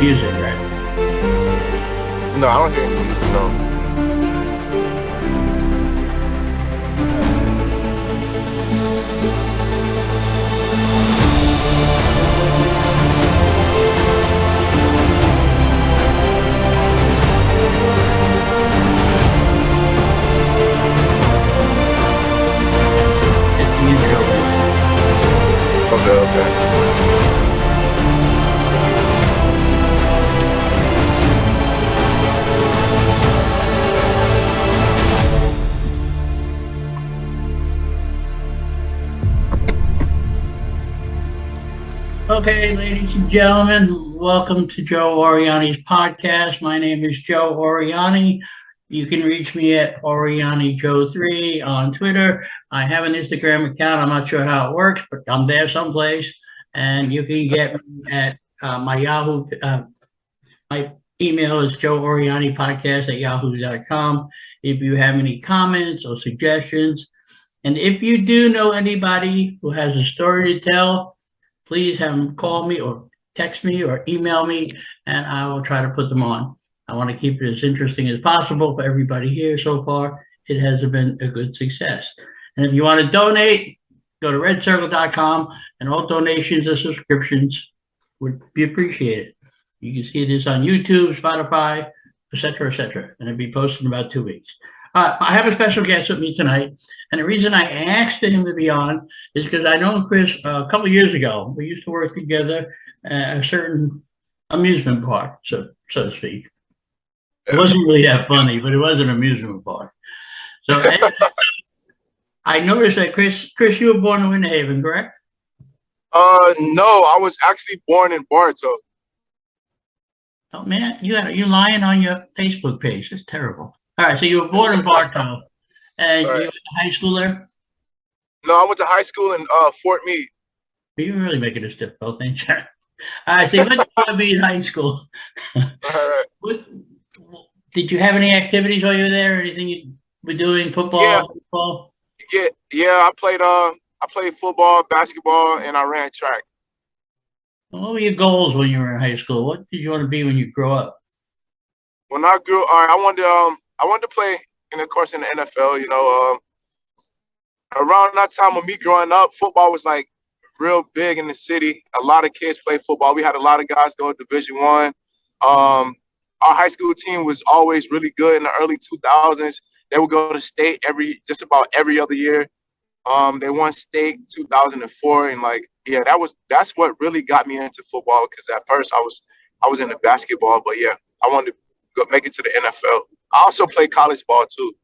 music, right? No, I don't hear any music, no. It's music over. Okay, okay. Okay, ladies and gentlemen, welcome to Joe Oriani's podcast. My name is Joe Oriani. You can reach me at OrianiJoe3 on Twitter. I have an Instagram account. I'm not sure how it works, but I'm there someplace. And you can get me at my Yahoo. My email is joeorianipodcast@yahoo.com. If you have any comments or suggestions, and if you do know anybody who has a story to tell, please have them call me or text me or email me, and I will try to put them on. I want to keep it as interesting as possible for everybody here. So far, it has been a good success. And if you want to donate, go to redcircle.com, and all donations or subscriptions would be appreciated. You can see this on YouTube, Spotify, etc., and it'll be posted in about 2 weeks. I have a special guest with me tonight, and the reason I asked him to be on is because I know Chris a couple of years ago. We used to work together at a certain amusement park, so to speak. It wasn't really that funny, but it was an amusement park. So I noticed that Chris, you were born in Winter Haven, correct? No, I was actually born in Bartow. Oh man, you're lying on your Facebook page. It's terrible. All right, so you were born in Bartow, and Right. you went to high school there. No, I went to high school in Fort Meade. You're really making this difficult, ain't you? All right, so you went to Fort Meade High School. Alright. What, did you have any activities while you were there? Anything you were doing? Football, Yeah, football? yeah. I played football, basketball, and I ran track. What were your goals when you were in high school? What did you want to be when you grow up? When I grew, I wanted to play, and of course in the NFL. Around that time of me growing up, football was like real big in the city. A lot of kids play football. We had a lot of guys go to Division 1. Our high school team was always really good in the early 2000s. They would go to state just about every other year. They won state 2004, and like, yeah, that's what really got me into football. Because at first I was into basketball, but yeah, I wanted to make it to the NFL. I also played college ball too.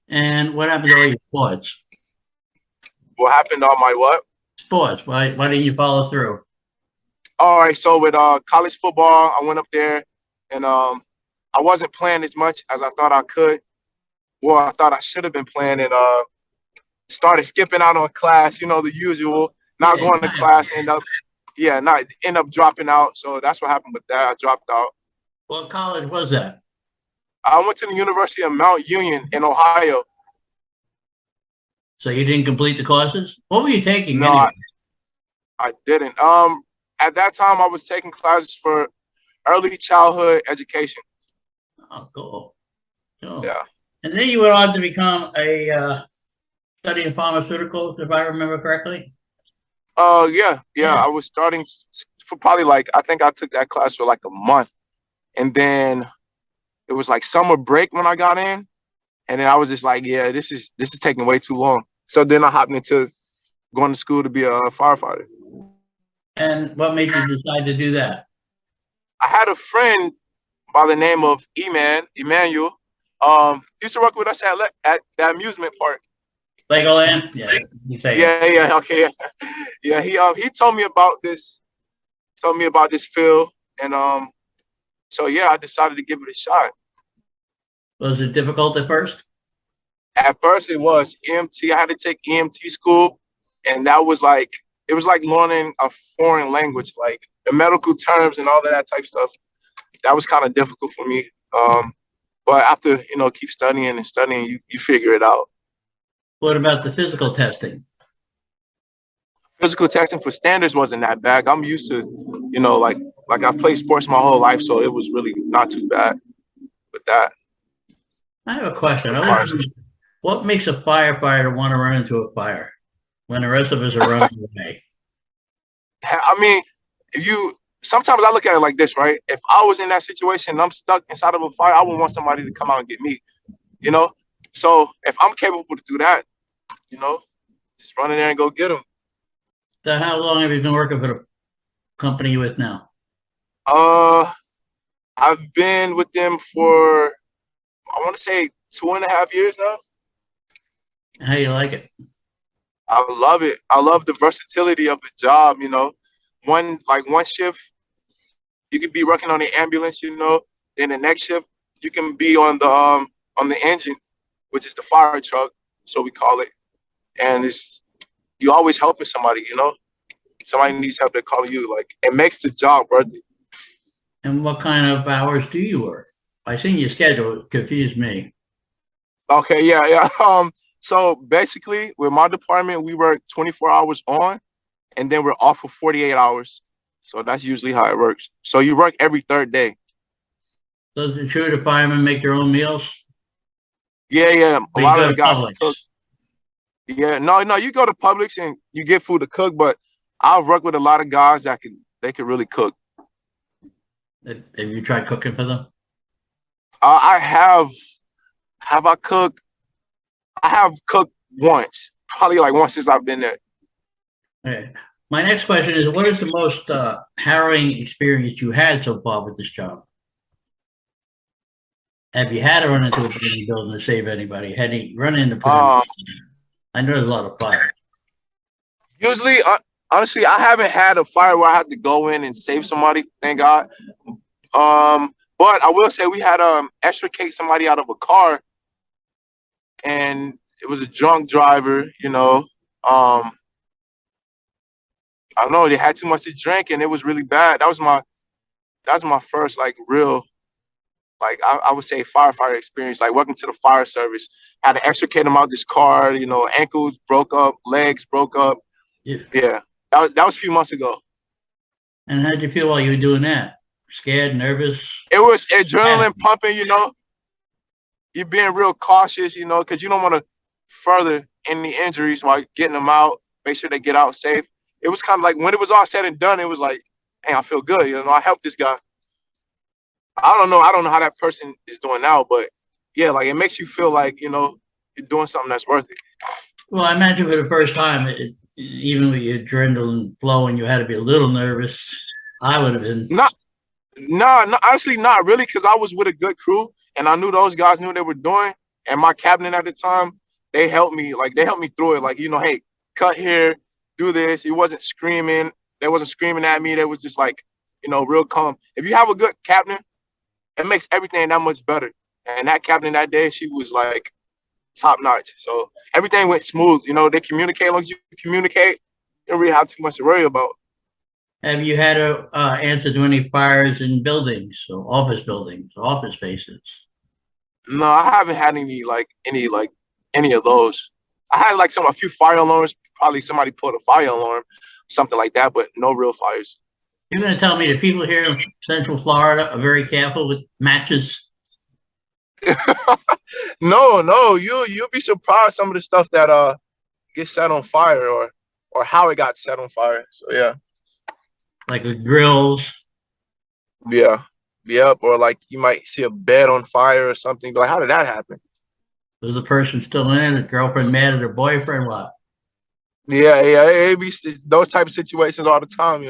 And what happened to all your sports? What happened on my what? Sports. Why didn't you follow through? All right, so with college football, I went up there, and I wasn't playing as much as I thought I could. Well, I thought I should have been playing, and started skipping out on class. You know, the usual, not Yeah, going to class, end up dropping out. So that's what happened with that. I dropped out. what college was that? I went to the University of Mount Union in Ohio. So you didn't complete the courses? What were you taking No, anyway? I didn't. At that time, I was taking classes for early childhood education. Oh, cool. Cool. Yeah. And then you went on to become a studying pharmaceuticals, if I remember correctly. Yeah. Yeah. I was starting for probably like, I think I took that class for like a month, and then it was like summer break when I got in, and then I was just like, yeah, this is taking way too long. So then I hopped into going to school to be a firefighter. And what made you decide to do that? I had a friend by the name of Emmanuel. He used to work with us at the amusement park. Legoland? Yeah, you say it. Yeah, okay. Yeah, he told me about this field, and so yeah, I decided to give it a shot. Was it difficult at first? At first it was EMT. I had to take EMT school, and it was like learning a foreign language, like the medical terms and all of that type stuff. That was kind of difficult for me. But after, keep studying and studying, you figure it out. What about the physical testing? Physical testing for standards wasn't that bad. I'm used to, like Like I played sports my whole life, so it was really not too bad with that. I have a question. As far as What makes a firefighter want to run into a fire when the rest of us are running away? I mean, if you sometimes I look at it like this, right? If I was in that situation and I'm stuck inside of a fire, I would want somebody to come out and get me, you know? So if I'm capable to do that, you know, just run in there and go get them. So how long have you been working for the company you with now? Uh, I've been with them for, I want to say 2.5 years now. How you like it? I love it. I love the versatility of the job, you know. One shift, you could be working on the ambulance, you know. Then the next shift, you can be on the engine, which is the fire truck, so we call it. And it's you always helping somebody, you know. Somebody needs help, they're calling you. Like it makes the job worth it. And what kind of hours do you work? I seen your schedule. It confused me. Okay, yeah, yeah. So basically, with my department, we work 24 hours on, and then we're off for 48 hours. So that's usually how it works. So you work every third day. Does the true the firemen make their own meals? Yeah, yeah. A Or you lot of go the to guys Publix? cook. Yeah, no, no. You go to Publix and you get food to cook, but I've worked with a lot of guys that can really cook. Have you tried cooking for them? I have. Have I cooked? I have cooked once, probably like once since I've been there. Okay. My next question is, what is the most harrowing experience you had so far with this job? Have you had to run into a burning building to save anybody? Had you run into burning? Um, I know there's a lot of fire. Usually, honestly, I haven't had a fire where I had to go in and save somebody. Thank God. But I will say we had extricate somebody out of a car, and it was a drunk driver. You know, I don't know. They had too much to drink, and it was really bad. That's my first like real like I would say firefighter experience. Like welcome to the fire service. Had to extricate him out this car. You know, ankles broke up, legs broke up. Yeah. Yeah, that was a few months ago. And how'd you feel while you were doing that? Scared, nervous? It was adrenaline pumping. You know, you're being real cautious. You know, because you don't want to further any injuries while getting them out. Make sure they get out safe. It was kind of like when it was all said and done, it was like, hey, I feel good. You know, I helped this guy. I don't know. I don't know how that person is doing now, but yeah, like it makes you feel like you're doing something that's worth it. Well, I imagine for the first time, even with your adrenaline flowing, you had to be a little nervous. I would have been. Not, no, honestly, not really, because I was with a good crew and I knew those guys knew what they were doing. And my captain at the time, they helped me. Like they helped me through it. Like hey, cut here, do this. He wasn't screaming. They wasn't screaming at me. They was just like, real calm. If you have a good captain, it makes everything that much better. And that captain that day, she was like top notch. So everything went smooth. They communicate. As long as you communicate, you don't really have too much to worry about. Have you had to answer to any fires in buildings, so office buildings, office spaces? No, I haven't had any of those. I had a few fire alarms. Probably somebody put a fire alarm, something like that, but no real fires. You're going to tell me the people here in Central Florida are very careful with matches? No, you'll be surprised some of the stuff that gets set on fire or how it got set on fire. So yeah. Like with grills. Yeah. Yep. Or like you might see a bed on fire or something. But like, how did that happen? Was the person still in? A girlfriend mad at her boyfriend? What? Yeah. It be those type of situations all the time,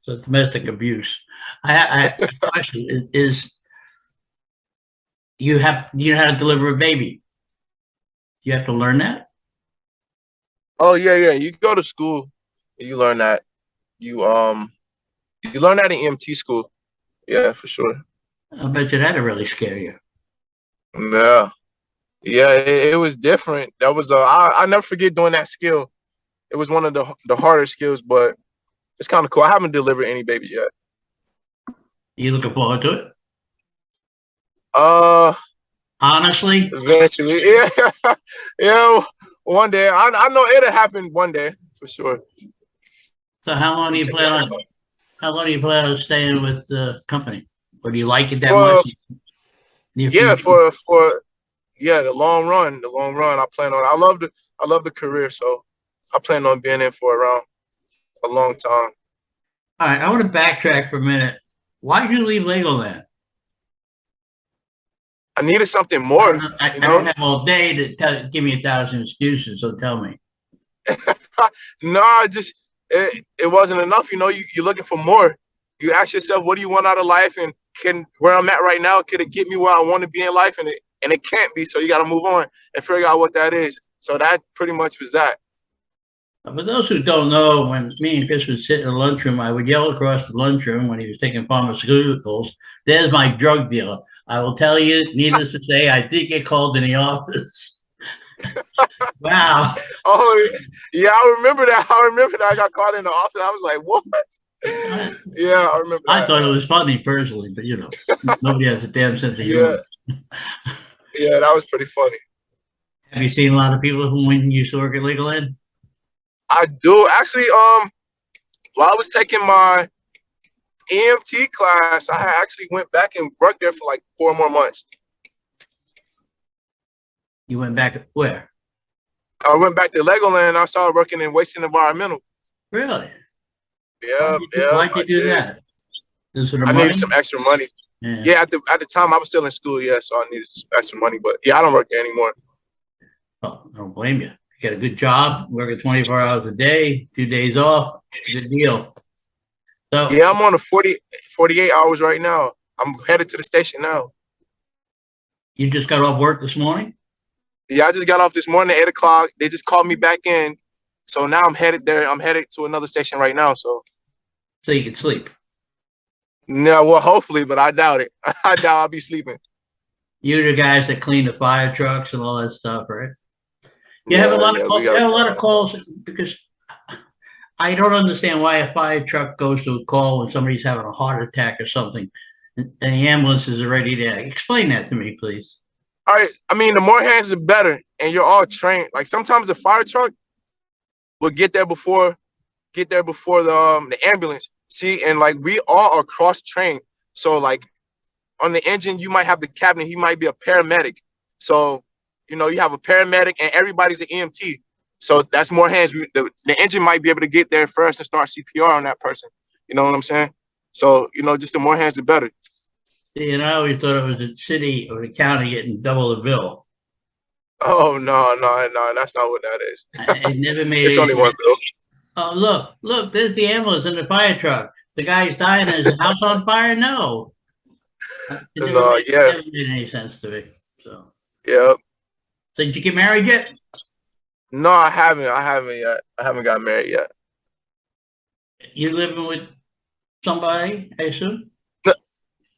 So domestic abuse. I a question is you know how to deliver a baby? You have to learn that? Oh yeah. You go to school, you learn that. You learn that in EMT school. Yeah, for sure. I bet you that'd really scare you. Yeah. Yeah, it was different. That was I never forget doing that skill. It was one of the harder skills, but it's kind of cool. I haven't delivered any babies yet. You looking forward to it? Honestly? Eventually. Yeah. Yeah. One day. I know it'll happen one day for sure. So how long do you plan on How long do you plan on staying with the company? Or do you like it that much? For Near yeah, future? for yeah, the long run, the long run. I plan on. I love the career, so I plan on being in for around a long time. All right, I want to backtrack for a minute. Why did you leave Legoland? I needed something I don't more, know. you I don't know. have all day to give me 1,000 excuses. So tell me. No, I just it wasn't enough. You know, you're looking for more. You ask yourself, what do you want out of life, and can where I'm at right now, could it get me where I want to be in life? And it can't be. So you got to move on and figure out what that is. So that pretty much was that. For those who don't know, when me and Chris would sit in the lunchroom, I would yell across the lunchroom when he was taking pharmaceuticals, "There's my drug dealer." I will tell you, needless to say, I did get called in the office. Wow. Oh yeah, I remember that. I remember that. I got caught in the office. I was like, what? I, Yeah, I remember I that. thought it was funny personally, but nobody has a damn sense of Yeah, humor. yeah, that was pretty funny. Have you seen a lot of people who when you used to work at Legoland? I do actually. While I was taking my EMT class, I actually went back and worked there for like 4 more months. You went back where? I went back to Legoland and I started working in waste and environmental. Really? Yep, yep, Why'd I you do did. that? Just for the I needed money? some extra money. Yeah. Yeah, at the time I was still in school, yeah, so I needed some extra money. But yeah, I don't work there anymore. Well, I don't blame you. You get a good job, working 24 hours a day, 2 days off. It's a good deal. So Yeah, I'm on a 48 hours right now. I'm headed to the station now. you just got off work this morning? Yeah, I just got off this morning at 8 o'clock. They just called me back in. So now I'm headed there. I'm headed to another station right now. So So you can sleep. no, well, hopefully, but I doubt it. I doubt I'll be sleeping. You're the guys that clean the fire trucks and all that stuff, right? You have a Yeah, lot of yeah, we calls. You gotta have a do lot of that. calls because I don't understand why a fire truck goes to a call when somebody's having a heart attack or something, and the ambulance is already there. Explain that to me, please. All right. I mean, the more hands, the better, and you're all trained. Like sometimes the fire truck will get there before the ambulance. See, and like we all are cross trained. So like on the engine, you might have the captain. He might be a paramedic. So you have a paramedic, and everybody's an EMT. So that's more hands. The engine might be able to get there first and start CPR on that person. You know what I'm saying? So just the more hands, the better. See, and I always thought it was the city or the county getting double the bill. Oh no, no, no, that's not what that is. It never made It's any only one sense. bill. Oh, look, there's the ambulance and the fire truck. The guy's dying. Is the house on fire? No. No, yeah, Never made any sense to me. yeah. So did you get married yet? No, I haven't. I haven't yet. I haven't got married yet. You living with somebody, I assume?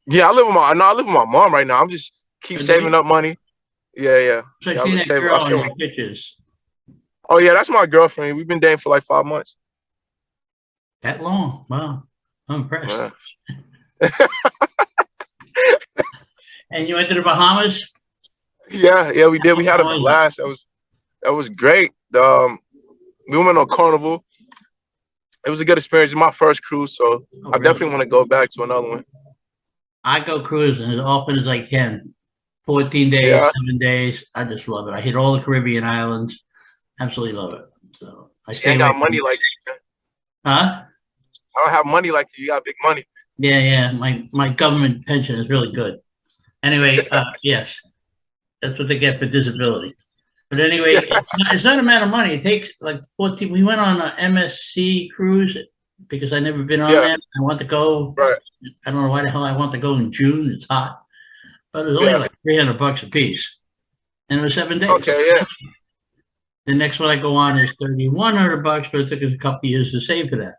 Yeah, I live with my mom right now. I'm just keep Or do saving you? up money. Yeah, yeah. So I Yeah, seen I'm that saving. I girl on save. your pictures. Oh yeah, that's my girlfriend. We've been dating for like 5 months. That long. Wow. I'm impressed. Yeah. And you went to the Bahamas? Yeah, yeah, we did. We had a How was it? blast. That was great. We went on Carnival. It was a good experience. It's my first cruise, so Oh, I really? definitely want to go back to another one. I go cruising as often as I can. 14 days, Yeah, 7 days. I just love it. I hit all the Caribbean islands. Absolutely love it. So I I stay ain't away got money from, like huh? I don't have money like you. You got big money. Yeah, yeah. My government pension is really good. Anyway, yes, that's what they get for disability. But anyway, Yeah, it's not a matter of money. It takes like 14. We went on a MSC cruise because I never been on yeah, that. I want to go. right. I don't know why the hell I want to go in June. It's hot, but it was only Yeah. like $300 a piece, and it was 7 days. Okay. Yeah. The next one I go on is $3,100, but it took us a couple of years to save for that.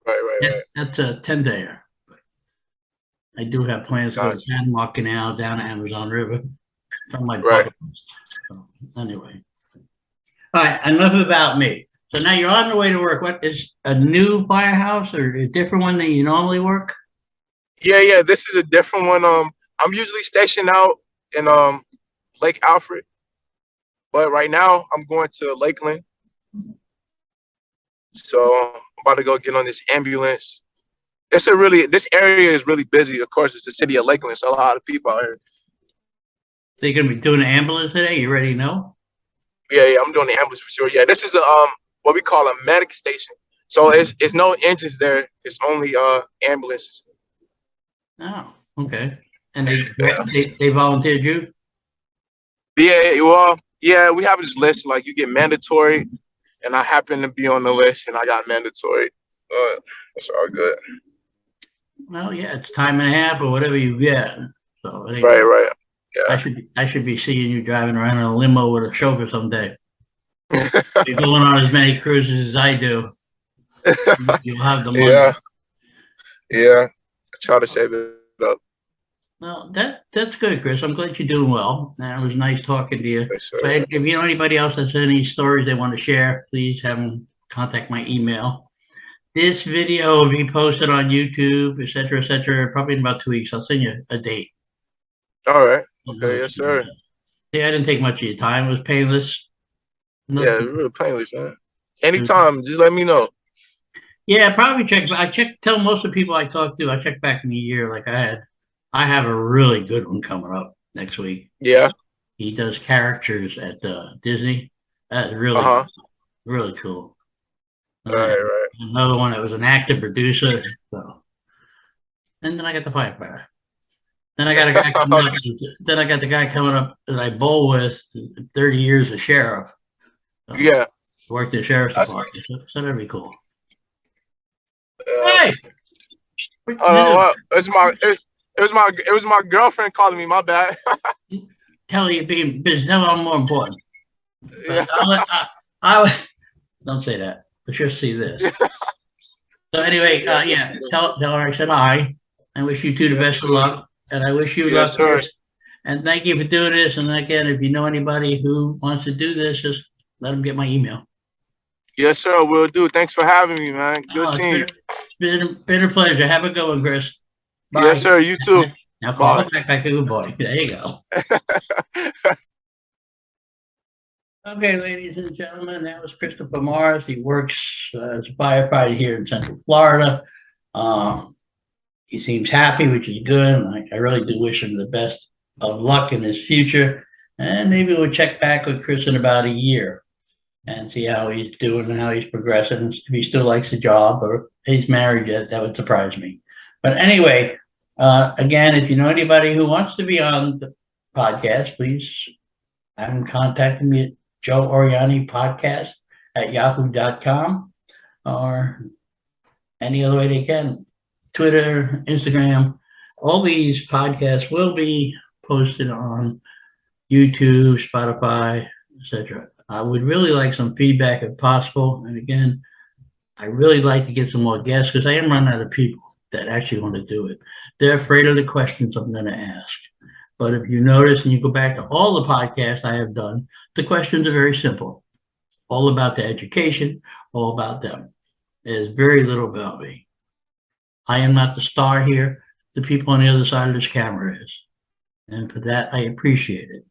Right. Right. Right. That's a 10-dayer. I do have plans to go to Gotcha. Panama Canal, down the Amazon River. It's on my Right. bucket list. So, anyway. All right, enough about me. So now you're on the way to work. What is a new firehouse or a different one than you normally work? Yeah. Yeah. This is a different one. I'm usually stationed out in Lake Alfred, but right now I'm going to Lakeland. So I'm about to go get on this ambulance. This area is really busy. Of course, it's the city of Lakeland, so a lot of people out here. So you're gonna be doing an ambulance today? You ready to know? Yeah, I'm doing the ambulance for sure. Yeah, this is a what we call a medic station. So it's no engines there. It's only ambulances. Oh, okay. And Yeah. they volunteered you? Yeah, well, yeah, we have this list. Like you get mandatory, and I happen to be on the list, and I got mandatory. It's all good. Well, yeah, it's time and a half or whatever you get. So it ain't Right, right. I should be seeing you driving around in a limo with a chauffeur someday. Yeah. You're going on as many cruises as I do. You'll have the money. Yeah. Yeah. I try to save it up. Well, that's good, Chris. I'm glad you're doing well. And it was nice talking to you. Yes, sir. But if you know anybody else that's any stories they want to share, please have them contact my email. This video will be posted on YouTube, et cetera, probably in about 2 weeks. I'll send you a date. All right. Okay, yes, sir. Yeah, I didn't take much of your time. It was painless. Yeah, it's really painless, man. Anytime, just let me know. Yeah, probably tell most of the people I talk to, I check back in a year like I have a really good one coming up next week. Yeah. He does characters at Disney. That's really really cool. Right. Another one that was an actor producer. So, and then I got the firefighter. Then I got a guy coming up. Then I got the guy coming up that I bowl with 30 years as sheriff. So Yeah. worked in the sheriff's department. So that'd be cool. Hey. Oh, it was my girlfriend calling me. My bad. Tell you being busy. Tell I'm more important. Yeah. Don't say that. But she'll see this. So anyway, tell her I said hi. I wish you two the best of luck, and I wish you luck. And thank you for doing this. And again, if you know anybody who wants to do this, just let them get my email. Yes, sir. Will do. Thanks for having me, man. Good seeing you. It's been a pleasure. Have a good one, Chris. Bye. Yes, sir. You too. Now call back like a good boy. There you go. Okay, ladies and gentlemen, that was Christopher Morris. He works as a firefighter here in Central Florida. He seems happy, which is good. I really do wish him the best of luck in his future. And maybe we'll check back with Chris in about a year and see how he's doing and how he's progressing. If he still likes the job or he's married yet, that would surprise me. But anyway, again, if you know anybody who wants to be on the podcast, please have them contact me at Joe Oriani Podcast at yahoo.com or any other way they can. Twitter, Instagram, all these podcasts will be posted on YouTube, Spotify, etc. I would really like some feedback if possible. And again, I really like to get some more guests because I am running out of people that actually want to do it. They're afraid of the questions I'm going to ask. But if you notice and you go back to all the podcasts I have done, the questions are very simple. All about the education, all about them. There's very little about me. I am not the star here. The people on the other side of this camera is. And for that, I appreciate it.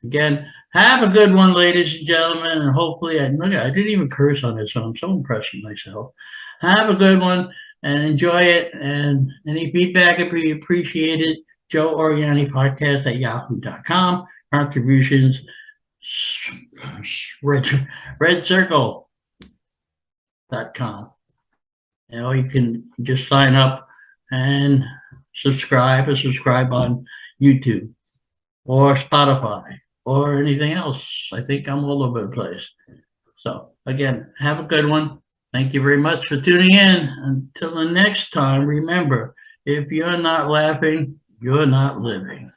Again, have a good one, ladies and gentlemen. And hopefully, I didn't even curse on this one. I'm so impressed with myself. Have a good one and enjoy it. And any feedback would be appreciated. Joe Oriani Podcast at yahoo.com. Contributions, redcircle.com. Or you can just sign up and subscribe on YouTube or Spotify or anything else. I think I'm all over the place. So again, have a good one. Thank you very much for tuning in. Until the next time, remember, if you're not laughing, you're not living.